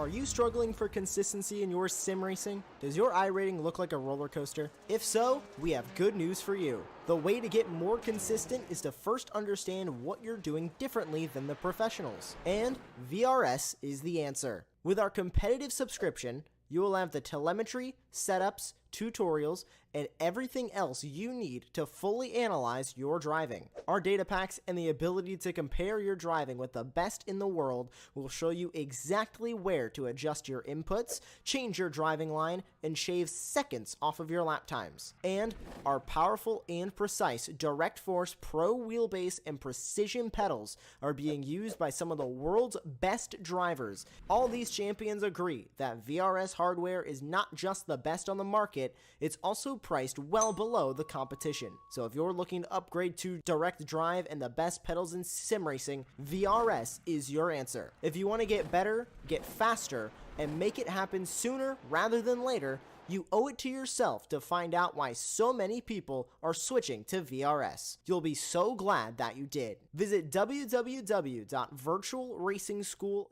Are you struggling for consistency in your sim racing? Does your iRating look like a roller coaster? If so, we have good news for you. The way to get more consistent is to first understand what you're doing differently than the professionals. And VRS is the answer. With our competitive subscription, you will have the telemetry, setups, tutorials, and everything else you need to fully analyze your driving. Our data packs and the ability to compare your driving with the best in the world will show you exactly where to adjust your inputs, change your driving line, and shave seconds off of your lap times. And our powerful and precise Direct Force Pro wheelbase and precision pedals are being used by some of the world's best drivers. All these champions agree that VRS hardware is not just the best on the market, it's also priced well below the competition. So if you're looking to upgrade to direct drive and the best pedals in sim racing, VRS is your answer. If you want to get better, get faster, and make it happen sooner rather than later, you owe it to yourself to find out why so many people are switching to VRS. You'll be so glad that you did. Visit www.virtualracingschool.com.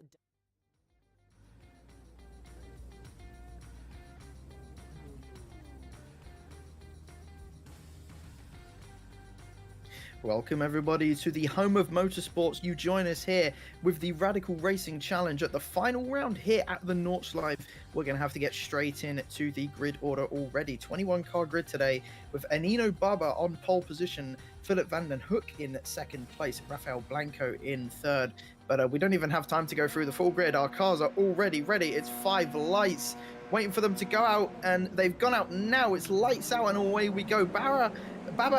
Welcome everybody to the home of motorsports. You join us here with the Radical Racing Challenge at the final round here at the Nordschleife. We're going to have to get straight in to the grid order already. 21 car grid today with Anino Baba on pole position, Philip van den Hoek in second place, Rafael Blanco in third. But we don't even have time to go through the full grid. Our cars are already ready. It's 5 lights waiting for them to go out, and they've gone out now. It's lights out and away we go. Baba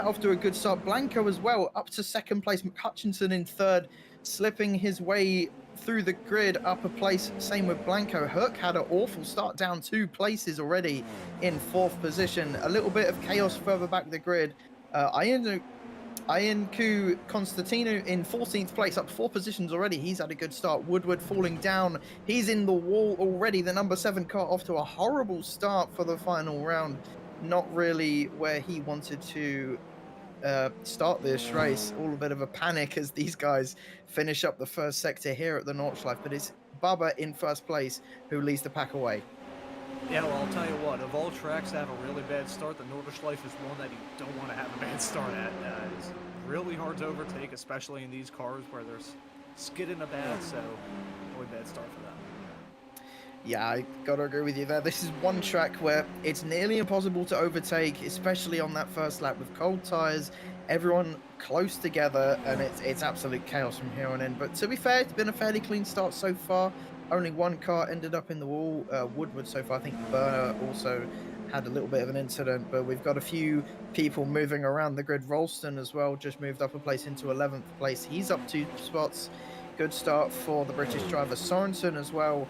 off to a good start. Blanco as well up to second place. McHutchinson in third, slipping his way through the grid up a place. Same with Blanco. Hook had an awful start, down 2 places already in 4th position. A little bit of chaos further back the grid. Iancu Constantino in 14th place, up 4 positions already. He's had a good start. Woodward falling down. He's in the wall already. The number 7 car off to a horrible start for the final round. Not really where he wanted to start this race. All a bit of a panic as these guys finish up the first sector here at the Nordschleife. But it's Baba in first place who leads the pack away. Yeah, well, I'll tell you what, of all tracks that have a really bad start, the Nordschleife is one that you don't want to have a bad start at. It's really hard to overtake, especially in these cars where there's skidding about, so really bad start for them. Yeah, I gotta agree with you there. This is one track where it's nearly impossible to overtake, especially on that first lap with cold tyres, everyone close together, and it's absolute chaos from here on in. But to be fair, it's been a fairly clean start so far. Only 1 car ended up in the wall, Woodward so far. I think Berner also had a little bit of an incident, but we've got a few people moving around the grid. Ralston as well just moved up a place into 11th place. He's up 2 spots. Good start for the British driver Sorensen as well.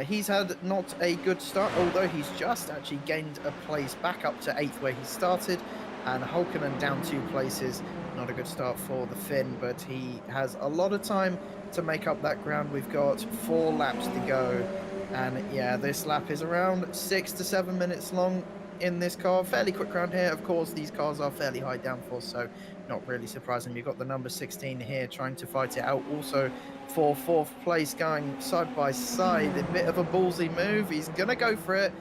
He's had not a good start, although he's just actually gained a place back up to 8th where he started. And Hulkinen down 2 places. Not a good start for the Finn, but he has a lot of time to make up that ground. We've got 4 laps to go. And yeah, this lap is around 6 to 7 minutes long in this car. Fairly quick round here. Of course, these cars are fairly high downforce, so not really surprising. You've got the number 16 here trying to fight it out. Also for 4th place, going side by side. A bit of a ballsy move. He's going to go for it,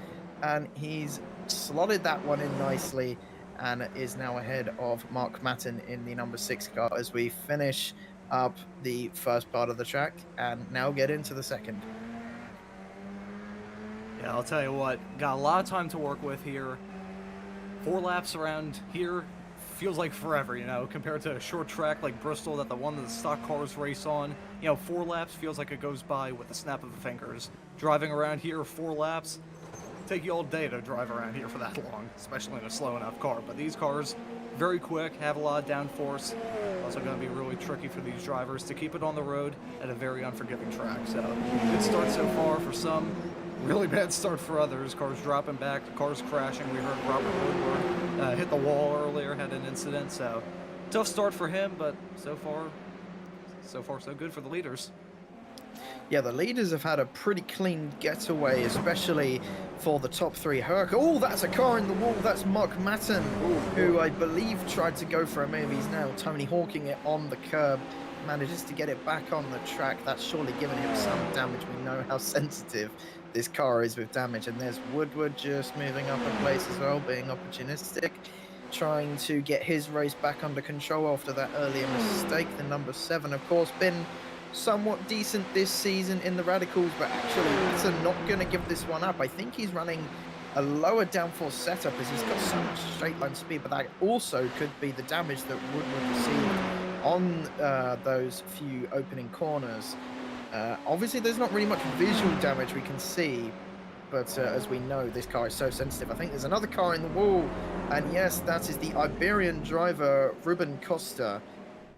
and he's slotted that one in nicely and is now ahead of Mark Matten in the number 6 car as we finish up the first part of the track and now get into the second. Yeah, I'll tell you what, got a lot of time to work with here. 4 laps around here feels like forever, you know, compared to a short track like Bristol that the one that the stock cars race on. You know, 4 laps feels like it goes by with the snap of the fingers. Driving around here 4 laps, take you all day to drive around here for that long, especially in a slow enough car. But these cars, very quick, have a lot of downforce. Also going to be really tricky for these drivers to keep it on the road at a very unforgiving track. So, good start so far for some. Really bad start for others. Cars dropping back, cars crashing. We heard Robert Woodward hit the wall earlier, had an incident. So, tough start for him, but so far so good for the leaders. Yeah, the leaders have had a pretty clean getaway, especially for the top 3. Herc, oh, that's a car in the wall. That's Mark Matten, who I believe tried to go for a move. He's now Tony Hawking it on the curb. manages to get it back on the track. That's surely given him some damage. We know how sensitive this car is with damage. And there's Woodward just moving up a place as well, being opportunistic, trying to get his race back under control after that earlier mistake. The number 7, of course, been somewhat decent this season in the radicals, but actually it's not going to give this one up. I think he's running a lower downforce setup as he's got so much straight line speed, but that also could be the damage that Woodward received on those few opening corners. Obviously there's not really much visual damage we can see, but as we know, this car is so sensitive. I think there's another car in the wall, and yes, that is the Iberian driver Ruben Costa,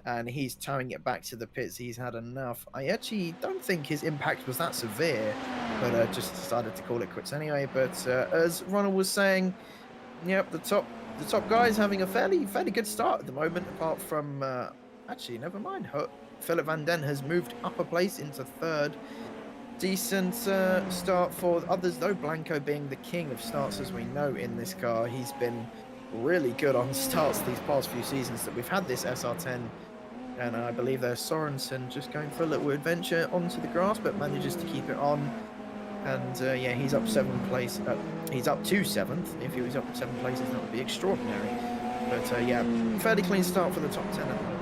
and he's towing it back to the pits. He's had enough. I actually don't think his impact was that severe, but just decided to call it quits anyway. But as Ronald was saying, yep, the top guy's having a fairly good start at the moment, apart from actually never mind. Philip Van Den has moved up a place into 3rd. Decent start for others though. Blanco being the king of starts, as we know in this car. He's been really good on starts these past few seasons that we've had this SR10. And I believe there's Sorensen just going for a little adventure onto the grass, but manages to keep it on. And yeah, he's up 7th place. He's up to 7th. If he was up 7 places, that would be extraordinary. But yeah, fairly clean start for the top 10 at the moment.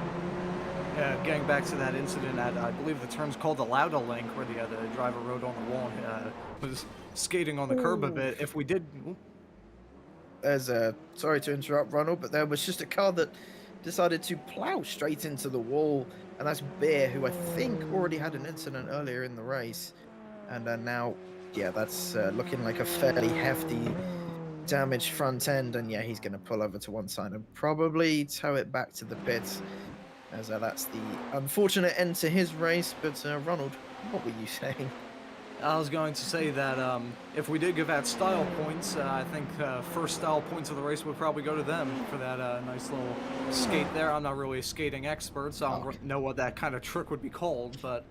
Yeah, getting back to that incident at, I believe the term's called the Lauda link, where the driver rode on the wall and was skating on the curb a bit. If we did... There's sorry to interrupt, Ronald, but there was just a car that decided to plow straight into the wall, and that's Bear, who I think already had an incident earlier in the race, and now, yeah, that's looking like a fairly hefty damaged front end, and yeah, he's going to pull over to one side and probably tow it back to the pits, as that's the unfortunate end to his race. But Ronald, what were you saying? I was going to say that if we did give out style points, I think first style points of the race would probably go to them for that nice little skate there. I'm not really a skating expert, so I don't know what that kind of trick would be called, but...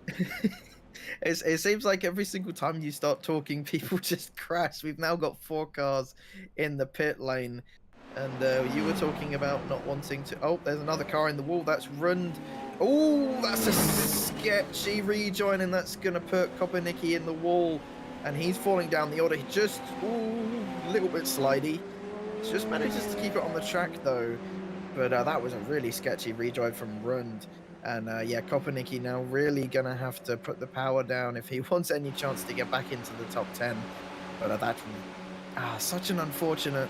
It seems like every single time you start talking, people just crash. We've now got 4 cars in the pit lane, and you were talking about not wanting to... Oh, there's another car in the wall. That's ruined. Oh, that's a sketchy rejoin, and that's going to put Kopernicki in the wall, and he's falling down the order. He just, a little bit slidey. Just manages to keep it on the track, though. But that was a really sketchy rejoin from Rund. And yeah, Kopernicki now really going to have to put the power down if he wants any chance to get back into the top 10. But that's such an unfortunate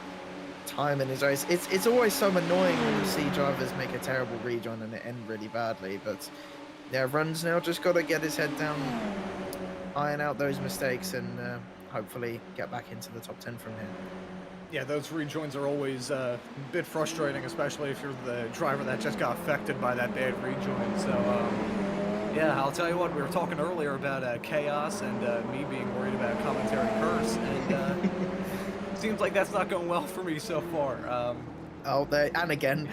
time in his race. It's always so annoying when you see drivers make a terrible rejoin and it end really badly, but yeah, Run's now just got to get his head down, iron out those mistakes, and hopefully get back into the top 10 from here. Yeah, those rejoins are always a bit frustrating, especially if you're the driver that just got affected by that bad rejoin. So yeah, I'll tell you what, we were talking earlier about chaos and me being worried about commentary curse, and seems like that's not going well for me so far. Oh, there, and again.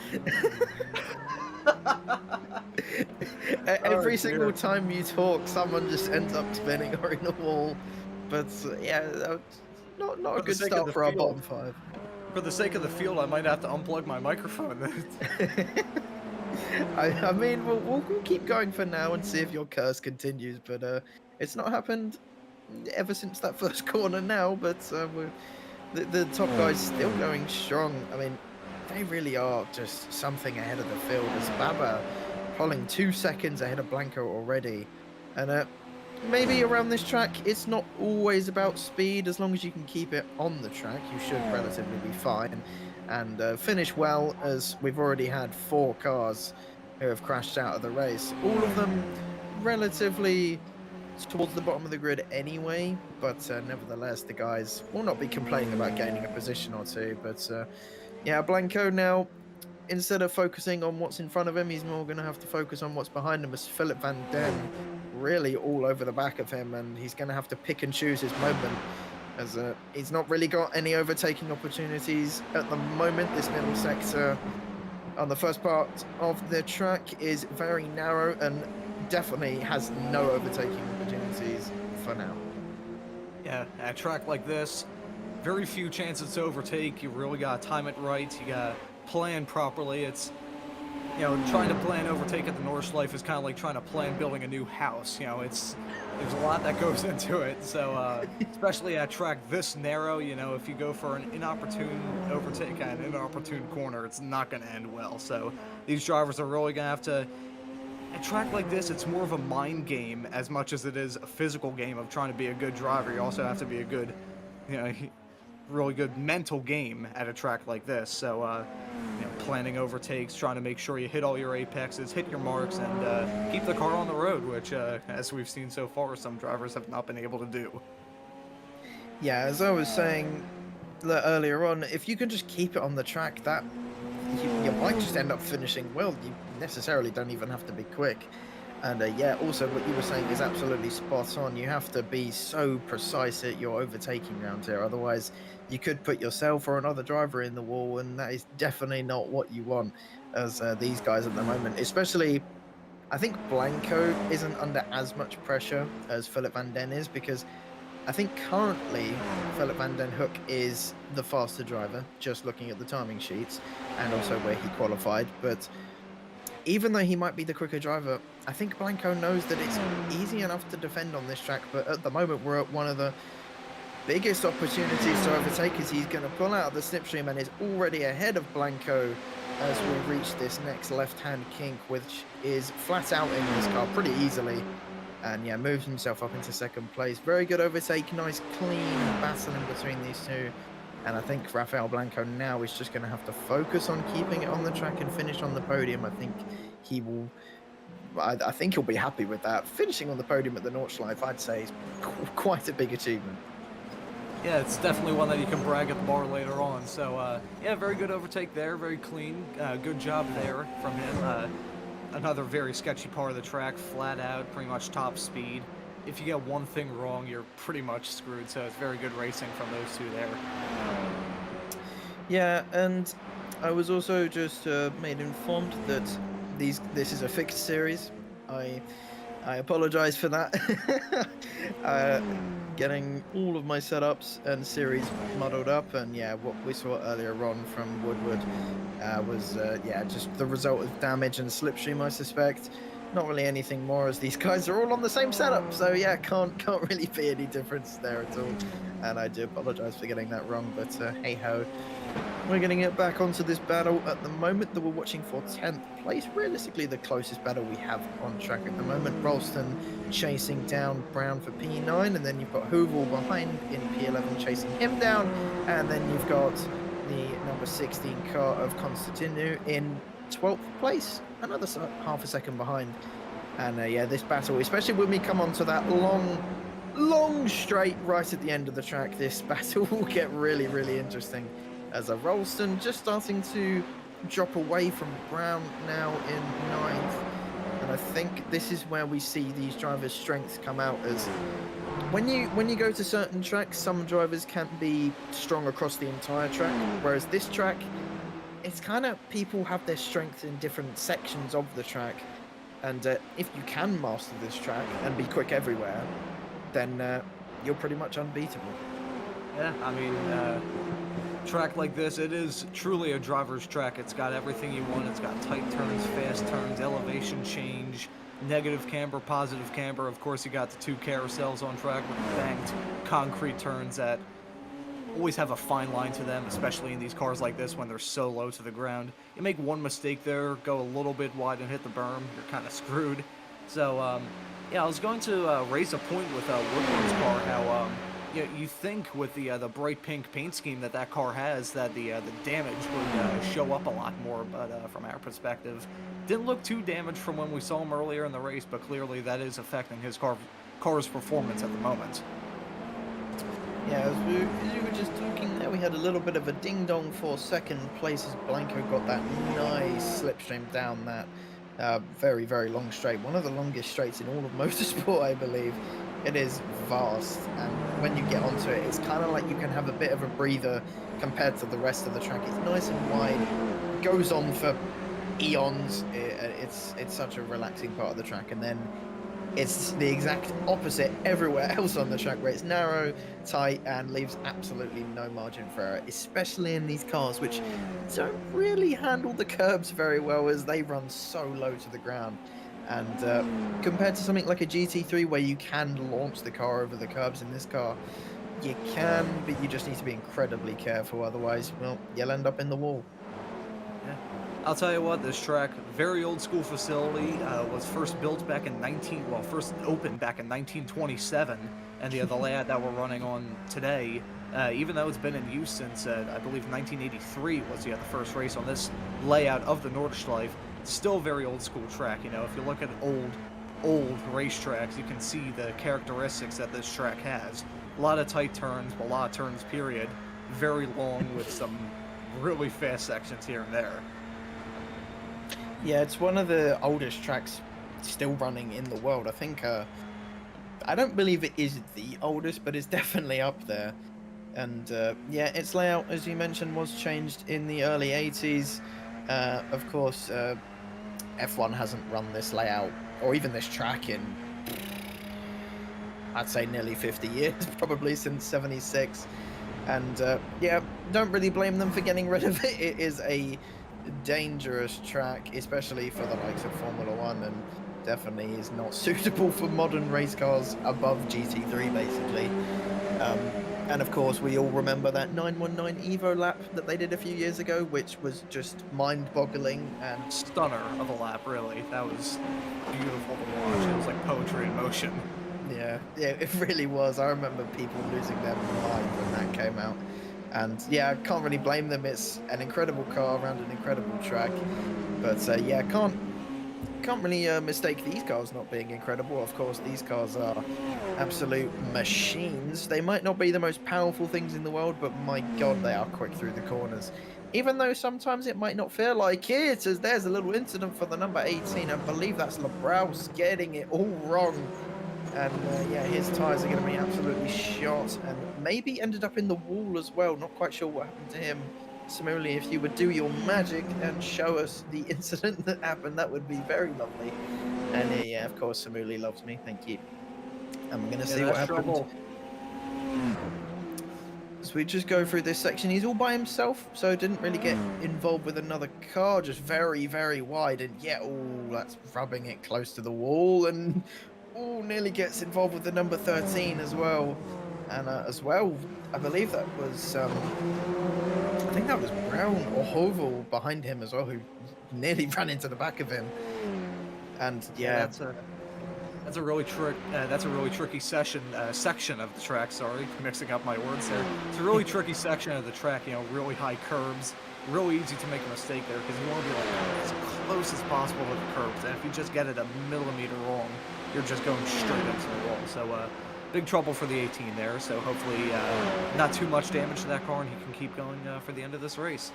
Every single time you talk, someone just ends up spinning or in the wall. But yeah, not a good start for our bottom 5. For the sake of the field, I might have to unplug my microphone. I mean, we'll keep going for now and see if your curse continues. But it's not happened ever since that first corner now. But the top guys still going strong. I mean, they really are just something ahead of the field, as Baba pulling 2 seconds ahead of Blanco already. And maybe around this track, it's not always about speed. As long as you can keep it on the track, you should relatively be fine. And finish well, as we've already had 4 cars who have crashed out of the race. All of them relatively towards the bottom of the grid anyway, but nevertheless, the guys will not be complaining about gaining a position or 2. But yeah, Blanco now, instead of focusing on what's in front of him, he's more going to have to focus on what's behind him, as Philip Van Den really all over the back of him, and he's going to have to pick and choose his moment, as he's not really got any overtaking opportunities at the moment. This middle sector on the first part of the track is very narrow and definitely has no overtaking opportunities for now. Yeah, at a track like this, very few chances to overtake. You really got to time it right. You got to plan properly. It's you know, trying to plan overtake at the Nordschleife is kind of like trying to plan building a new house. You know, there's a lot that goes into it. So, especially at a track this narrow, you know, if you go for an inopportune overtake at an inopportune corner, it's not going to end well. So, these drivers are really going to have to. At a track like this, it's more of a mind game as much as it is a physical game of trying to be a good driver. You also have to be a good, you know, really good mental game at a track like this. So, you know, planning overtakes, trying to make sure you hit all your apexes, hit your marks, and keep the car on the road, which, as we've seen so far, some drivers have not been able to do. Yeah, as I was saying earlier on, if you can just keep it on the track, that you might just end up finishing well. You necessarily don't even have to be quick. And yeah, also what you were saying is absolutely spot on. You have to be so precise at your overtaking round here, otherwise you could put yourself or another driver in the wall, and that is definitely not what you want as these guys at the moment. Especially, I think Blanco isn't under as much pressure as Philip Van Den is, because I think currently Philip Van Den Hoek is the faster driver, just looking at the timing sheets and also where he qualified. But even though he might be the quicker driver, I think Blanco knows that it's easy enough to defend on this track. But at the moment, we're at one of the biggest opportunities to overtake, as he's going to pull out of the slipstream and is already ahead of Blanco as we reach this next left-hand kink, which is flat out in this car pretty easily. And yeah, moves himself up into second place. Very good overtake, nice clean battle in between these two. And I think Rafael Blanco now is just going to have to focus on keeping it on the track and finish on the podium. I think he will. I think he'll be happy with that. Finishing on the podium at the Nordschleife, I'd say, is quite a big achievement. Yeah, it's definitely one that you can brag at the bar later on. So, yeah, very good overtake there, very clean. Good job there from him. Another very sketchy part of the track, flat out, pretty much top speed. If you get one thing wrong, you're pretty much screwed. So it's very good racing from those two there. Yeah, and I was also just made informed that this is a fixed series. I apologize for that. Getting all of my setups and series muddled up, and yeah, what we saw earlier on from Woodward was yeah, just the result of damage and slipstream, I suspect. Not really anything more, as these guys are all on the same setup, so yeah, can't really be any difference there at all. And I do apologize for getting that wrong, but hey ho. We're going to get back onto this battle at the moment that we're watching for 10th place. Realistically, the closest battle we have on track at the moment. Ralston chasing down Brown for P9, and then you've got Hoovel behind in P11 chasing him down, and then you've got the number 16 car of Constantinu in 12th place, another half a second behind. And yeah, this battle, especially when we come onto that long straight right at the end of the track, this battle will get really interesting. As a Ralston just starting to drop away from Brown now in 9th. And I think this is where we see these drivers' strengths come out, as when you go to certain tracks, some drivers can't be strong across the entire track, whereas this track, it's kind of, people have their strengths in different sections of the track. And if you can master this track and be quick everywhere, then you're pretty much unbeatable. Yeah, I mean, track like this, it is truly a driver's track. It's got everything you want. It's got tight turns, fast turns, elevation change, negative camber, positive camber. Of course, you got the two carousels on track with banked concrete turns that always have a fine line to them, especially in these cars like this when they're so low to the ground. You make one mistake there, go a little bit wide and hit the berm, you're kind of screwed. So, yeah, I was going to raise a point with Woodward's car, how you think with the bright pink paint scheme that car has, that the damage would show up a lot more, but from our perspective, didn't look too damaged from when we saw him earlier in the race, but clearly that is affecting his car's performance at the moment. Yeah, as you were just talking there, we had a little bit of a ding-dong for second place as Blanco got that nice slipstream down that very long straight. One of the longest straights in all of motorsport, I believe. It is vast, and when you get onto it, it's kind of like you can have a bit of a breather compared to the rest of the track. It's nice and wide, it goes on for eons. It's such a relaxing part of the track, and then it's the exact opposite everywhere else on the track, where it's narrow, tight, and leaves absolutely no margin for error, especially in these cars, which don't really handle the curbs very well as they run so low to the ground. And compared to something like a GT3 where you can launch the car over the curbs, in this car, you can, but you just need to be incredibly careful, otherwise, well, you'll end up in the wall. I'll tell you what, this track, very old school facility, was first built back in first opened back in 1927, and the layout that we're running on today, even though it's been in use since, I believe 1983 was the first race on this layout of the Nordschleife, still a very old school track. You know, if you look at old racetracks, you can see the characteristics that this track has. A lot of tight turns, a lot of turns period, very long with some really fast sections here and there. Yeah, it's one of the oldest tracks still running in the world. I think, I don't believe it is the oldest, but it's definitely up there. And yeah, its layout, as you mentioned, was changed in the early 80s. Of course, F1 hasn't run this layout, or even this track, in, I'd say, nearly 50 years, probably since 76. And yeah, don't really blame them for getting rid of it. It is a dangerous track, especially for the likes of Formula 1, and definitely is not suitable for modern race cars above GT3, basically. And of course, we all remember that 919 Evo lap that they did a few years ago, which was just mind-boggling and Stunner of a lap, really. That was beautiful to watch. It was like poetry in motion. yeah, it really was. I remember people losing their mind when that came out. And yeah, I can't really blame them. It's an incredible car around an incredible track. But yeah, can't really mistake these cars not being incredible. Of course, these cars are absolute machines. They might not be the most powerful things in the world, but my god, they are quick through the corners. Even though sometimes it might not feel like it, as there's a little incident for the number 18. I believe that's Labraus getting it all wrong. And yeah, his tyres are going to be absolutely shot, and maybe ended up in the wall as well. Not quite sure what happened to him. Similarly, if you would do your magic and show us the incident that happened, that would be very lovely. And yeah, of course, Samuli loves me. Thank you. And we're going to see what happens. So we just go through this section. He's all by himself, so didn't really get involved with another car. Just very, very wide. And yeah, oh, that's rubbing it close to the wall. And oh, nearly gets involved with the number 13 as well. And as well, I believe that was, I think that was Brown or Hovel behind him as well, who nearly ran into the back of him. And yeah, that's a really tricky section of the track. Sorry, mixing up my words there. It's a really tricky section of the track. You know, really high curbs, really easy to make a mistake there because you want to be like as close as possible to the curbs. And if you just get it a millimeter wrong, you're just going straight into the wall. So big trouble for the 18 there. So hopefully not too much damage to that car, and he can keep going for the end of this race.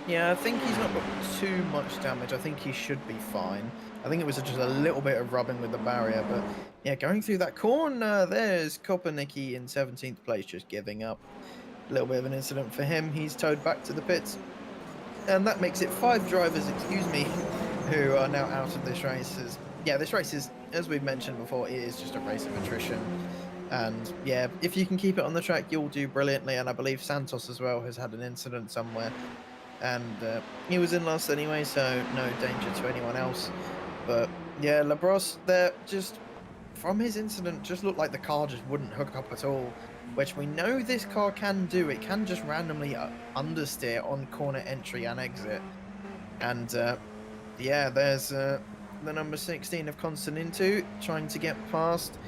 yeah, I think he's not got too much damage. I think he should be fine. I think it was just a little bit of rubbing with the barrier, but yeah, going through that corner, there's Kopernicki in 17th place, just giving up. A little bit of an incident for him. He's towed back to the pits. And that makes it 5 drivers, who are now out of this race. Yeah, this race is, as we've mentioned before, it is just a race of attrition. And yeah, if you can keep it on the track, you'll do brilliantly. And I believe Santos as well has had an incident somewhere. And he was in last anyway, so no danger to anyone else. But yeah, Labros there, just from his incident, just looked like the car just wouldn't hook up at all. Which we know this car can do. It can just randomly understeer on corner entry and exit. And yeah, there's the number 16 of Constantin trying to get past,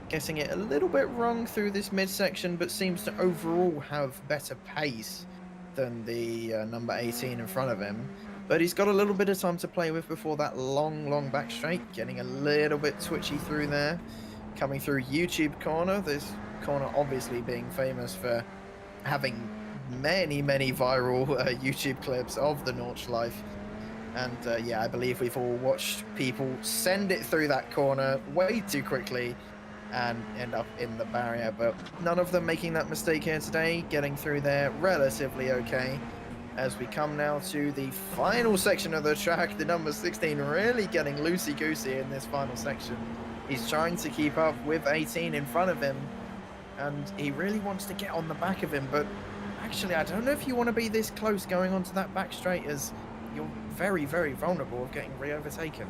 getting it a little bit wrong through this midsection, but seems to overall have better pace than the number 18 in front of him. But he's got a little bit of time to play with before that long back straight, getting a little bit twitchy through there. Coming through YouTube corner, this corner obviously being famous for having many viral YouTube clips of the Nordschleife. And yeah, I believe we've all watched people send it through that corner way too quickly and end up in the barrier, but none of them making that mistake here today, getting through there relatively okay. As we come now to the final section of the track, the number 16 really getting loosey-goosey in this final section. He's trying to keep up with 18 in front of him, and he really wants to get on the back of him, but actually, I don't know if you want to be this close going onto that back straight, as you're very, very vulnerable of getting re-overtaken.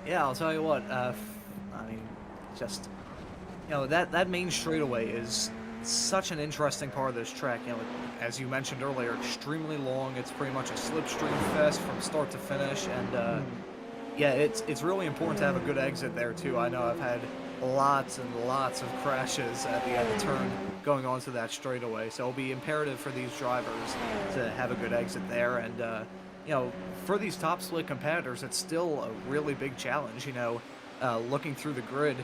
Yeah, I'll tell you what. I mean, just that main straightaway is such an interesting part of this track. As you mentioned earlier, extremely long. It's pretty much a slipstream fest from start to finish, and yeah, it's really important to have a good exit there too. I know I've had lots and lots of crashes at the end of the turn going onto that straightaway, so it'll be imperative for these drivers to have a good exit there. And for these top split competitors, it's still a really big challenge. Looking through the grid,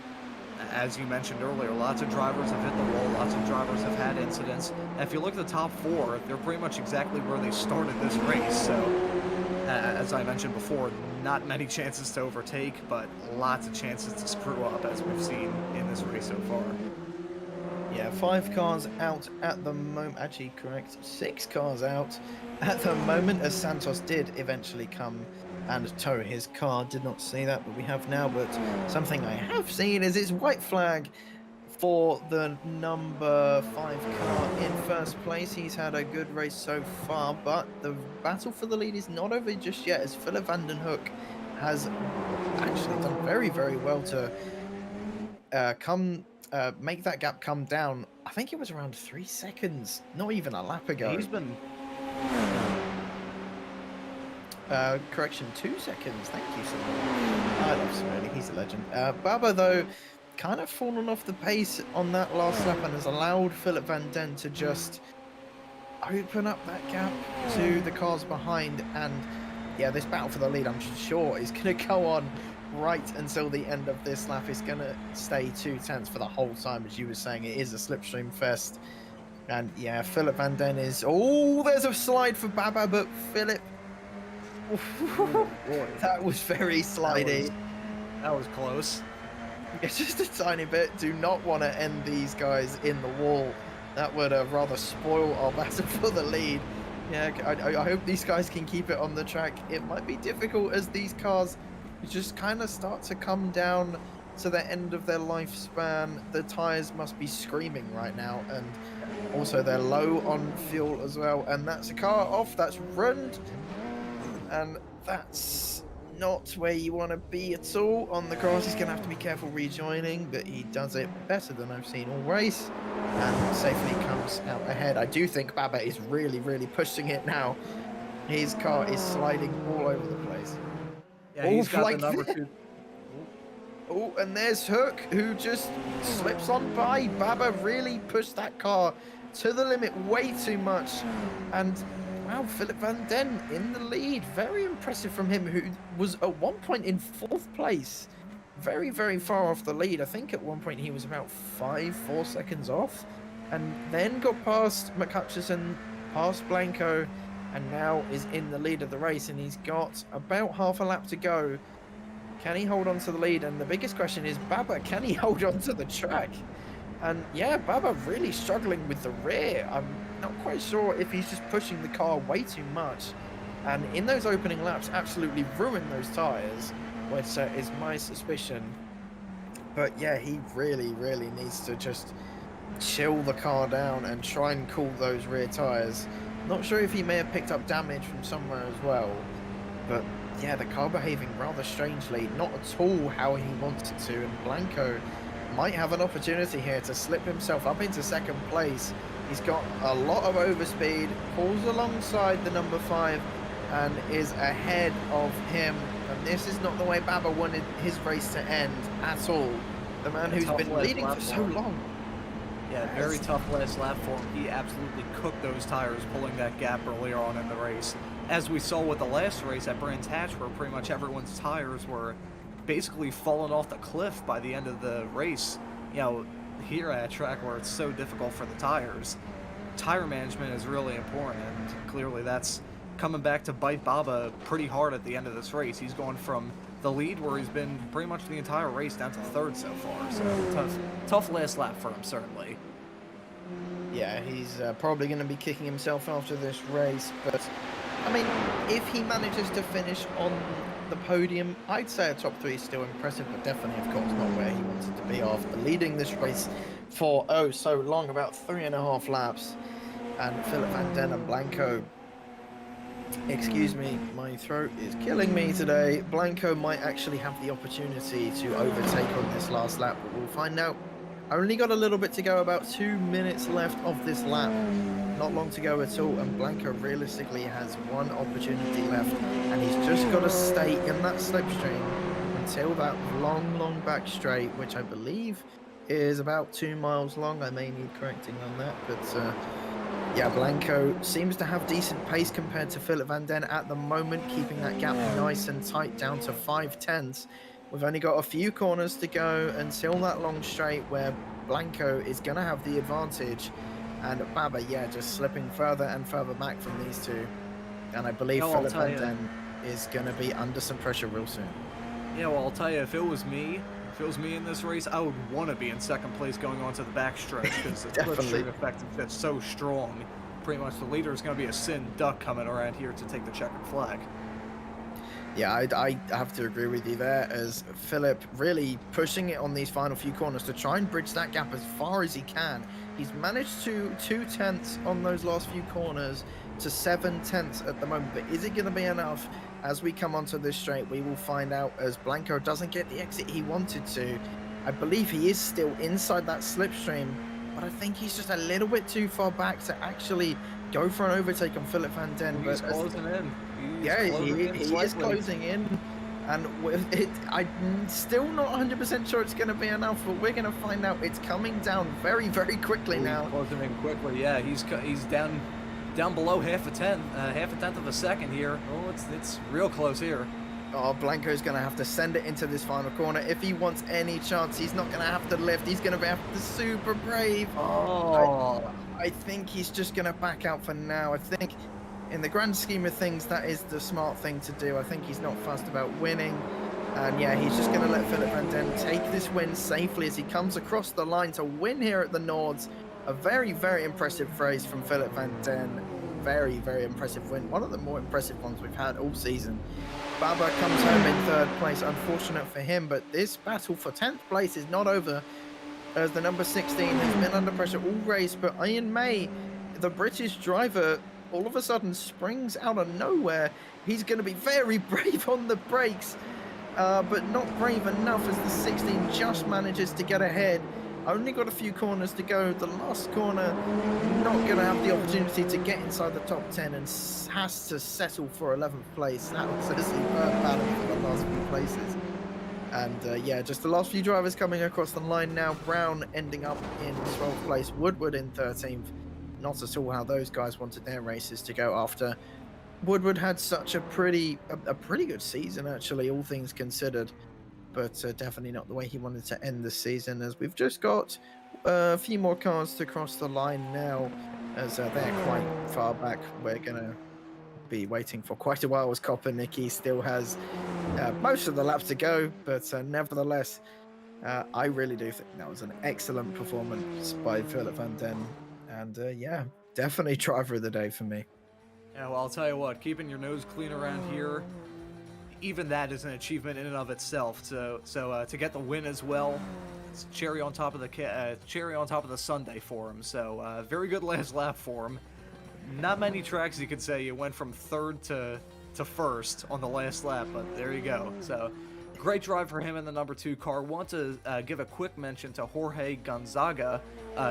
as you mentioned earlier, lots of drivers have hit the wall, lots of drivers have had incidents. And if you look at the top four, they're pretty much exactly where they started this race. So, as I mentioned before, not many chances to overtake, but lots of chances to screw up, as we've seen in this race so far. Yeah, 5 cars out at the moment. Actually, correct, 6 cars out at the moment, as Santos did eventually come and tow his car. Did not see that, but we have now. But something I have seen is it's white flag for the number 5 car in first place. He's had a good race so far, but the battle for the lead is not over just yet, as Philip van den Hoek has actually done very, very well to make that gap come down. I think it was around 3 seconds, not even a lap ago. He's been... correction, 2 seconds. Thank you so much. I love Smiley. He's a legend. Baba, though, kind of fallen off the pace on that last lap and has allowed Philip van den to just open up that gap to the cars behind. And yeah, this battle for the lead, I'm sure, is going to go on right until the end of this lap. It's going to stay 2 tenths for the whole time. As you were saying, it is a slipstream fest. And yeah, Philip van den is... Oh, there's a slide for Baba, but Philip... That was very slidey. That was close. It's just a tiny bit. Do not want to end these guys in the wall. That would rather spoil our battle for the lead. Yeah, I hope these guys can keep it on the track. It might be difficult as these cars just kind of start to come down to the end of their lifespan. The tyres must be screaming right now, and also they're low on fuel as well. And that's a car off. That's ruined. And that's not where you want to be at all. On the grass, he's going to have to be careful rejoining, but he does it better than I've seen all race, and safely comes out ahead. I do think Baba is really, really pushing it now. His car is sliding all over the place. Yeah, he's got the number 2. Oh, and there's Hook, who just slips on by. Baba really pushed that car to the limit way too much, and wow, Philip van den in the lead. Very impressive from him, who was at one point in 4th place. Very, very far off the lead. I think at one point he was about 4 seconds off. And then got past McHutchison, past Blanco, and now is in the lead of the race. And he's got about half a lap to go. Can he hold on to the lead? And the biggest question is, Baba, can he hold on to the track? And yeah, Baba really struggling with the rear. I'm not quite sure if he's just pushing the car way too much, and in those opening laps absolutely ruined those tyres, which is my suspicion. But yeah, he really, really needs to just chill the car down and try and cool those rear tyres. Not sure if he may have picked up damage from somewhere as well, but yeah, the car behaving rather strangely, not at all how he wanted to, and Blanco might have an opportunity here to slip himself up into 2nd place. He's got a lot of overspeed, pulls alongside the number 5 and is ahead of him. And this is not the way Baba wanted his race to end at all. The man who's been leading for so long. Yeah, very tough last lap for him. He absolutely cooked those tires, pulling that gap earlier on in the race. As we saw with the last race at Brands Hatch, where pretty much everyone's tires were basically falling off the cliff by the end of the race. Here at a track where it's so difficult for the tires, tire management is really important, and clearly that's coming back to bite Baba pretty hard at the end of this race. He's going from the lead, where he's been pretty much the entire race, down to 3rd so far. So tough last lap for him, certainly. Yeah, he's probably going to be kicking himself after this race, but I mean, if he manages to finish on the podium, I'd say a top 3 is still impressive, but definitely, of course, not where he wanted to be after leading this race for oh so long, about 3.5 laps. And Philip Van Den and Blanco, excuse me, my throat is killing me today. Blanco might actually have the opportunity to overtake on this last lap, but we'll find out. Only got a little bit to go, about 2 minutes left of this lap. Not long to go at all, and Blanco realistically has one opportunity left, and he's just got to stay in that slipstream until that long back straight, which I believe is about 2 miles long. I may need correcting on that, but yeah, Blanco seems to have decent pace compared to Philip Van Den at the moment, keeping that gap nice and tight down to 5/10. We've only got a few corners to go until that long straight where Blanco is going to have the advantage. And Baba, yeah, just slipping further and further back from these two. And I believe Philip Van Den is going to be under some pressure real soon. Yeah, well, I'll tell you, if it was me in this race, I would want to be in second place going on to the backstretch because the slipstream effect is so strong. Pretty much the leader is going to be a sin duck coming around here to take the checkered flag. Yeah, I have to agree with you there, as Philip really pushing it on these final few corners to try and bridge that gap as far as he can. He's managed to 2/10 on those last few corners to 7/10 at the moment, but is it going to be enough? As we come onto this straight, we will find out, as Blanco doesn't get the exit he wanted to. I believe he is still inside that slipstream, but I think he's just a little bit too far back to actually go for an overtake on Philip Van Den. He's closing in. Yeah, he is closing in, and with it, I'm still not 100% sure it's going to be enough, but we're going to find out. It's coming down very quickly now. Closing in quickly, yeah. He's down below half a tenth of a second here. Oh, it's real close here. Oh, Blanco's going to have to send it into this final corner. If he wants any chance, he's not going to have to lift. He's going to have to super brave. Oh. I think he's just going to back out for now. I think in the grand scheme of things, that is the smart thing to do. I think he's not fussed about winning. And yeah, he's just going to let Philip Van Den take this win safely as he comes across the line to win here at the Nords. A very impressive race from Philip Van Den. Very impressive win. One of the more impressive ones we've had all season. Baba comes home in 3rd place. Unfortunate for him, but this battle for 10th place is not over, as the number 16 has been under pressure all race. But Ian May, the British driver, all of a sudden springs out of nowhere. He's going to be very brave on the brakes, but not brave enough, as the 16 just manages to get ahead. Only got a few corners to go. The last corner, not going to have the opportunity to get inside the top 10 and has to settle for 11th place. That was a superb battle for the last few places. And yeah, just the last few drivers coming across the line now. Brown ending up in 12th place. Woodward in 13th. Not at all how those guys wanted their races to go after. Woodward had such a pretty good season, actually, all things considered. But definitely not the way he wanted to end the season, as we've just got a few more cars to cross the line now, as they're quite far back. We're going to be waiting for quite a while, as Kopernicki still has most of the laps to go, but nevertheless, I really do think that was an excellent performance by Philip Van Den, and yeah, definitely driver of the day for me. Yeah, well, I'll tell you what, keeping your nose clean around here, even that is an achievement in and of itself. So to get the win as well, it's cherry on top of the sundae for him. So very good last lap for him. Not many tracks you could say you went from 3rd to 1st on the last lap, but there you go. So great drive for him in the number 2 car. Want to give a quick mention to Jorge Gonzaga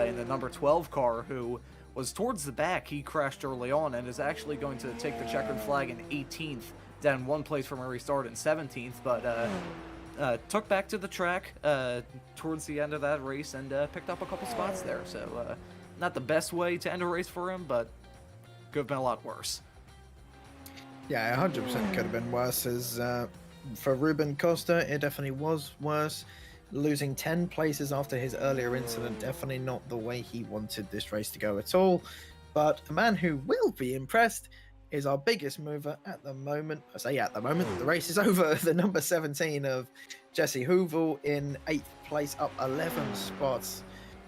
in the number 12 car, who was towards the back. He crashed early on and is actually going to take the checkered flag in 18th. Down 1 place from where he started in 17th, but took back to the track towards the end of that race and picked up a couple spots there. So not the best way to end a race for him, but could have been a lot worse. Yeah, 100% could have been worse. As for Ruben Costa, it definitely was worse. Losing 10 places after his earlier incident, definitely not the way he wanted this race to go at all. But a man who will be impressed is our biggest mover at the moment. I say at the moment, the race is over. The number 17 of Jesse Hoovel in 8th place, up 11 spots.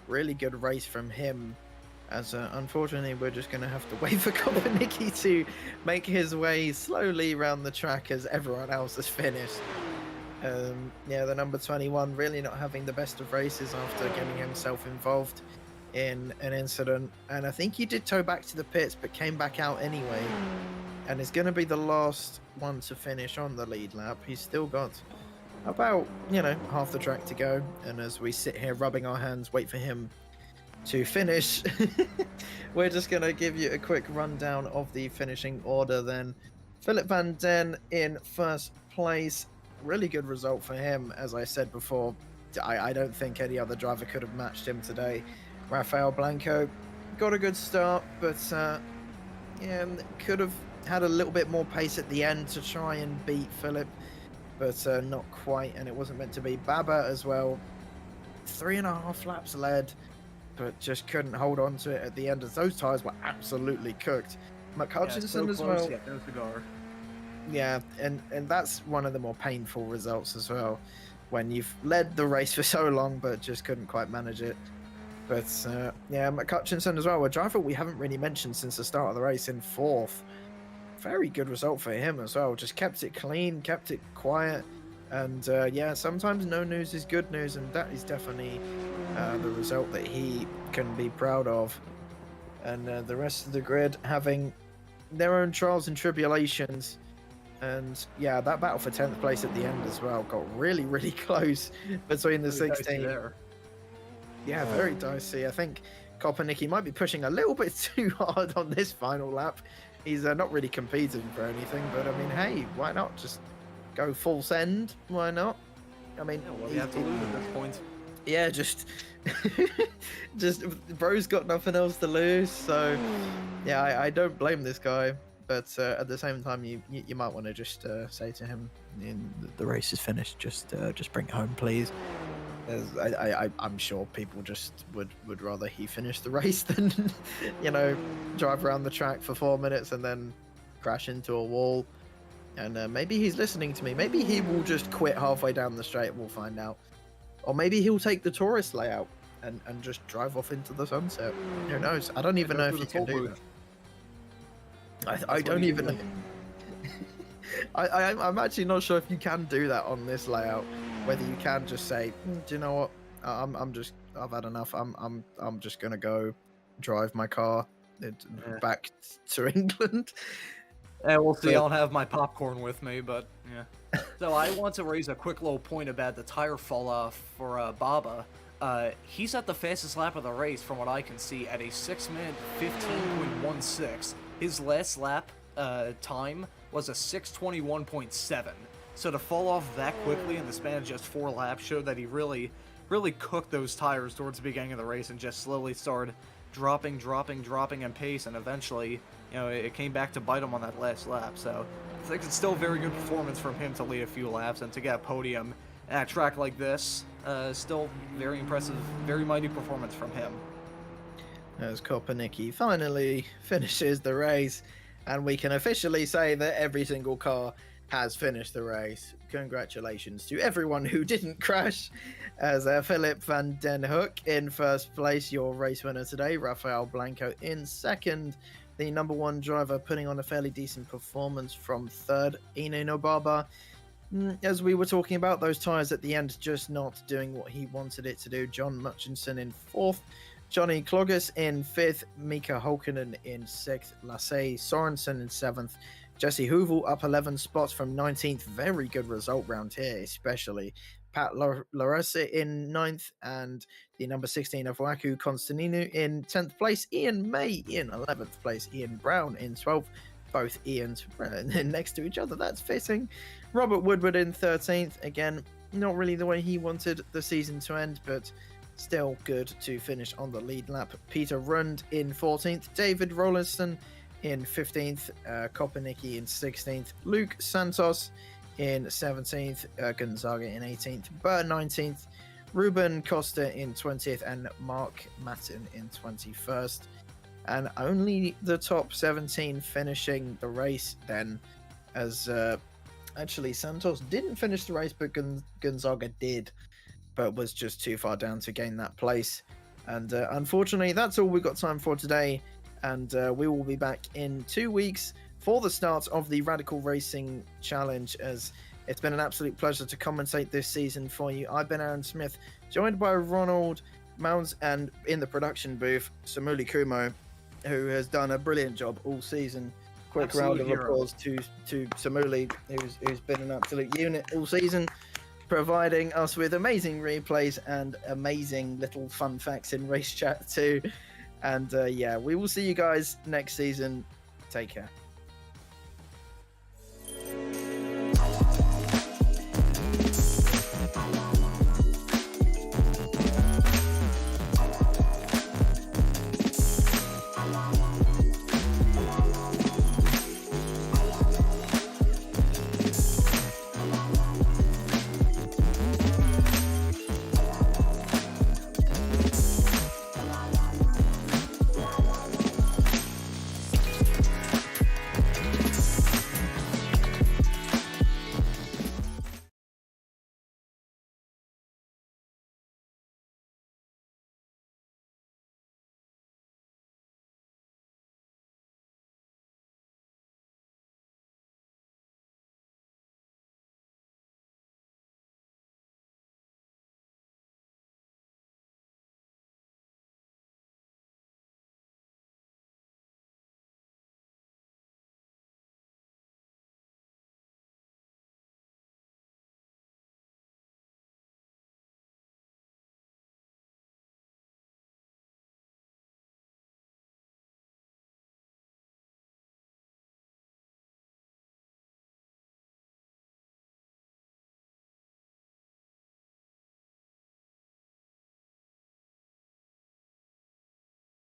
Really good race from him. as unfortunately we're just going to have to wait for Kopernicki to make his way slowly around the track as everyone else has finished. Yeah, the number 21 really not having the best of races after getting himself involved in an incident, and I think he did tow back to the pits but came back out anyway, and is going to be the last one to finish on the lead lap. He's still got about, you know, half the track to go, and as we sit here rubbing our hands, wait for him to finish, we're just going to give you a quick rundown of the finishing order then. Philip van Den in first place. Really good result for him, as I said before. I don't think any other driver could have matched him today. Rafael Blanco got a good start, but yeah, could have had a little bit more pace at the end to try and beat Philip, but not quite, and it wasn't meant to be. Baba as well, 3.5 laps led, but just couldn't hold on to it at the end, as those tyres were absolutely cooked. McHutchinson as well. Yeah, no cigar. Yeah, and that's one of the more painful results as well, when you've led the race for so long but just couldn't quite manage it. But yeah, McHutchinson as well, a driver we haven't really mentioned since the start of the race, in 4th. Very good result for him as well. Just kept it clean, kept it quiet, and yeah, sometimes no news is good news, and that is definitely the result that he can be proud of. And the rest of the grid having their own trials and tribulations. And yeah, that battle for 10th place at the end as well got really, really close between the 16. Yeah, very dicey. I think Kopernicki might be pushing a little bit too hard on this final lap. He's not really competing for anything, but I mean, hey, why not just go full send? Why not? I mean, Yeah, well, you have to lose at this point. Yeah, just bro's got nothing else to lose, so yeah, I don't blame this guy. But at the same time, you might want to just say to him, the race is finished. Just bring it home, please. As I'm sure people just would rather he finish the race than, you know, drive around the track for 4 minutes and then crash into a wall. And maybe he's listening to me. Maybe he will just quit halfway down the straight. We'll find out. Or maybe he'll take the tourist layout and just drive off into the sunset. Who knows? I don't even know if you can do that. I don't even know. I'm actually not sure if you can do that on this layout. Whether you can just say, do you know what? I've had enough. I'm just gonna go drive my car back to England. Yeah, we'll see. I don't have my popcorn with me, but yeah. So I want to raise a quick little point about the tire fall off for Baba. He's at the fastest lap of the race, from what I can see, at a 6-minute 15.16. His last lap time was a 6:21.7. So to fall off that quickly in the span of just 4 laps showed that he really cooked those tires towards the beginning of the race and just slowly started dropping in pace, and eventually, you know, it came back to bite him on that last lap. So I think it's still a very good performance from him to lead a few laps, and to get a podium at a track like this, still very impressive, very mighty performance from him. As Kopernicki finally finishes the race, and we can officially say that every single car has finished the race. Congratulations to everyone who didn't crash, as Philip van den Hoek in first place, your race winner today. Rafael Blanco in second, the number 1 driver putting on a fairly decent performance from third. Eno Nobaba, as we were talking about, those tyres at the end just not doing what he wanted it to do. John Mutchinson in 4th, Johnny Cloggis in 5th, Mika Holkinen in 6th, Lasse Sorensen in 7th, Jesse Hoovel up 11 spots from 19th. Very good result round here, especially. Pat Larissa in 9th, and the number 16 of Waku Constantinu in 10th place. Ian May in 11th place. Ian Brown in 12th. Both Ians next to each other. That's fitting. Robert Woodward in 13th. Again, not really the way he wanted the season to end, but still good to finish on the lead lap. Peter Rund in 14th. David Rollerson in 15th, Kopernicki in 16th, Luke Santos in 17th, Gonzaga in 18th, Burr 19th, Ruben Costa in 20th, and Mark Matten in 21st. And only the top 17 finishing the race then, as actually Santos didn't finish the race, but Gonzaga did, but was just too far down to gain that place. And unfortunately, that's all we've got time for today. And we will be back in 2 weeks for the start of the Radical Racing Challenge, as it's been an absolute pleasure to commentate this season for you. I've been Aaron Smith, joined by Ronald Mounds, and in the production booth, Samuli Kumo, who has done a brilliant job all season. Quick Absolute round of hero. applause to Samuli, who's been an absolute unit all season, providing us with amazing replays and amazing little fun facts in race chat too. And yeah, we will see you guys next season. Take care.